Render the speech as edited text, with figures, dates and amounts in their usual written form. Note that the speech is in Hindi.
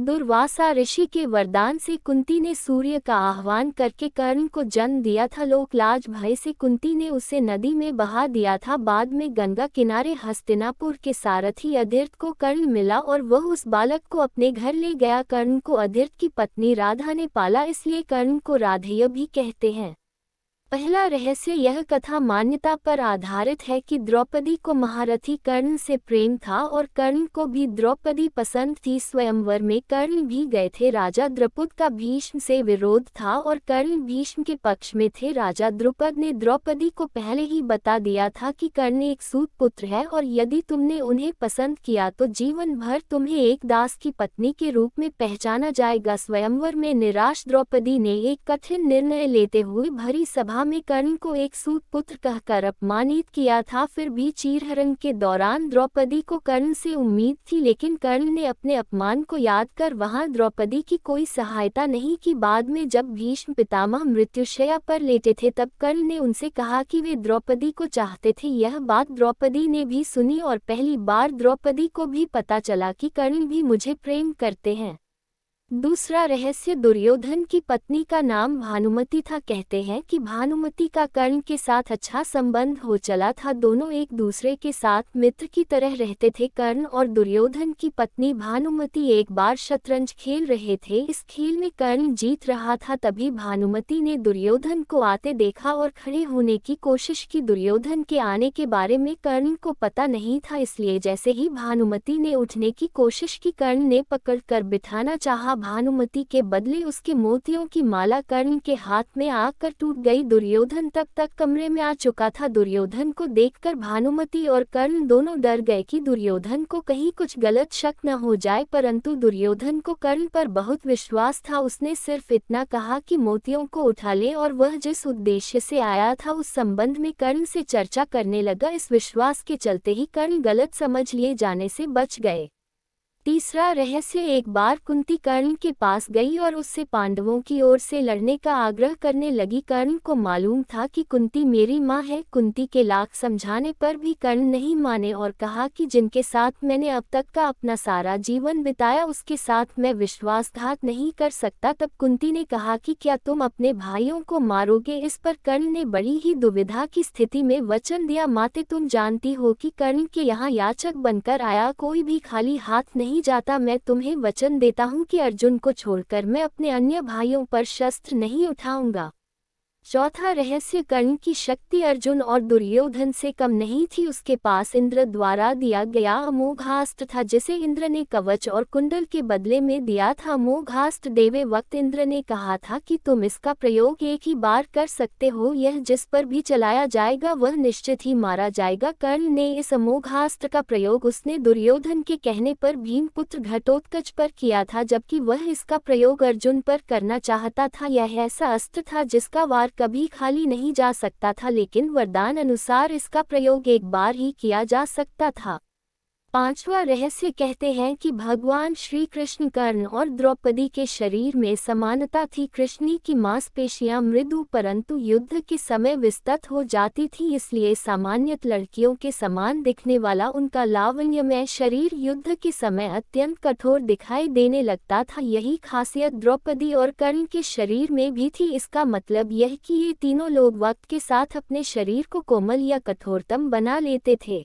दुर्वासा ऋषि के वरदान से कुंती ने सूर्य का आह्वान करके कर्ण को जन्म दिया था। लोकलाज भय से कुंती ने उसे नदी में बहा दिया था। बाद में गंगा किनारे हस्तिनापुर के सारथी अदिर्त को कर्ण मिला और वह उस बालक को अपने घर ले गया। कर्ण को अदिर्त की पत्नी राधा ने पाला, इसलिए कर्ण को राधेय भी कहते हैं। पहला रहस्य, यह कथा मान्यता पर आधारित है कि द्रौपदी को महारथी कर्ण से प्रेम था और कर्ण को भी द्रौपदी पसंद थी। स्वयंवर में कर्ण भी गए थे। राजा द्रुपद का भीष्म से विरोध था और कर्ण भीष्म के पक्ष में थे। राजा द्रुपद ने द्रौपदी को पहले ही बता दिया था कि कर्ण एक सूत पुत्र है और यदि तुमने उन्हें पसंद किया तो जीवन भर तुम्हें एक दास की पत्नी के रूप में पहचाना जाएगा। स्वयंवर में निराश द्रौपदी ने एक कठिन निर्णय लेते हुए भरी सभा में कर्ण को एक सूत पुत्र कहकर अपमानित किया था। फिर भी चीरहरण के दौरान द्रौपदी को कर्ण से उम्मीद थी, लेकिन कर्ण ने अपने अपमान को याद कर वहां द्रौपदी की कोई सहायता नहीं की। बाद में जब भीष्म पितामह मृत्युशैया पर लेटे थे तब कर्ण ने उनसे कहा कि वे द्रौपदी को चाहते थे। यह बात द्रौपदी ने भी सुनी और पहली बार द्रौपदी को भी पता चला कि कर्ण भी मुझे प्रेम करते हैं। दूसरा रहस्य, दुर्योधन की पत्नी का नाम भानुमति था। कहते हैं कि भानुमति का कर्ण के साथ अच्छा संबंध हो चला था। दोनों एक दूसरे के साथ मित्र की तरह रहते थे। कर्ण और दुर्योधन की पत्नी भानुमति एक बार शतरंज खेल रहे थे। इस खेल में कर्ण जीत रहा था। तभी भानुमति ने दुर्योधन को आते देखा और खड़े होने की कोशिश की। दुर्योधन के आने के बारे में कर्ण को पता नहीं था, इसलिए जैसे ही भानुमति ने उठने की कोशिश की कर्ण ने पकड़कर बिठाना चाहा। भानुमति के बदले उसके मोतियों की माला कर्ण के हाथ में आकर टूट गई। दुर्योधन तब तक कमरे में आ चुका था। दुर्योधन को देखकर भानुमति और कर्ण दोनों डर गए कि दुर्योधन को कहीं कुछ गलत शक न हो जाए, परंतु दुर्योधन को कर्ण पर बहुत विश्वास था। उसने सिर्फ इतना कहा कि मोतियों को उठा ले और वह जिस उद्देश्य से आया था उस संबंध में कर्ण से चर्चा करने लगा। इस विश्वास के चलते ही कर्ण गलत समझ लिए जाने से बच गए। तीसरा रहस्य, एक बार कुंती कर्ण के पास गई और उससे पांडवों की ओर से लड़ने का आग्रह करने लगी। कर्ण को मालूम था कि कुंती मेरी माँ है। कुंती के लाख समझाने पर भी कर्ण नहीं माने और कहा कि जिनके साथ मैंने अब तक का अपना सारा जीवन बिताया उसके साथ मैं विश्वासघात नहीं कर सकता। तब कुंती ने कहा कि क्या तुम अपने भाइयों को मारोगे? इस पर कर्ण ने बड़ी ही दुविधा की स्थिति में वचन दिया, माते तुम जानती हो कि कर्ण के यहाँ याचक बनकर आया कोई भी खाली हाथ नहीं जाता। मैं तुम्हें वचन देता हूँ कि अर्जुन को छोड़कर मैं अपने अन्य भाइयों पर शस्त्र नहीं उठाऊंगा। चौथा रहस्य, कर्ण की शक्ति अर्जुन और दुर्योधन से कम नहीं थी। उसके पास इंद्र द्वारा दिया गया अमोघास्त्र था जिसे इंद्र ने कवच और कुंडल के बदले में दिया था। अमोघास्त्र देवे वक्त इंद्र ने कहा था कि तुम इसका प्रयोग एक ही बार कर सकते हो, यह जिस पर भी चलाया जाएगा वह निश्चित ही मारा जाएगा। कर्ण ने इस अमोघास्त्र का प्रयोग उसने दुर्योधन के कहने पर भीमपुत्र घटोत्कच पर किया था, जबकि वह इसका प्रयोग अर्जुन पर करना चाहता था। यह ऐसा अस्त्र था जिसका वार कभी खाली नहीं जा सकता था, लेकिन वरदान अनुसार इसका प्रयोग एक बार ही किया जा सकता था। पांचवा रहस्य, कहते हैं कि भगवान श्री कृष्ण कर्ण और द्रौपदी के शरीर में समानता थी। कृष्ण की मांसपेशियां मृदु परंतु युद्ध के समय विस्तृत हो जाती थी, इसलिए सामान्यत लड़कियों के समान दिखने वाला उनका लावण्यमय शरीर युद्ध के समय अत्यंत कठोर दिखाई देने लगता था। यही खासियत द्रौपदी और कर्ण के शरीर में भी थी। इसका मतलब यह कि ये तीनों लोग वक्त के साथ अपने शरीर को कोमल या कठोरतम बना लेते थे।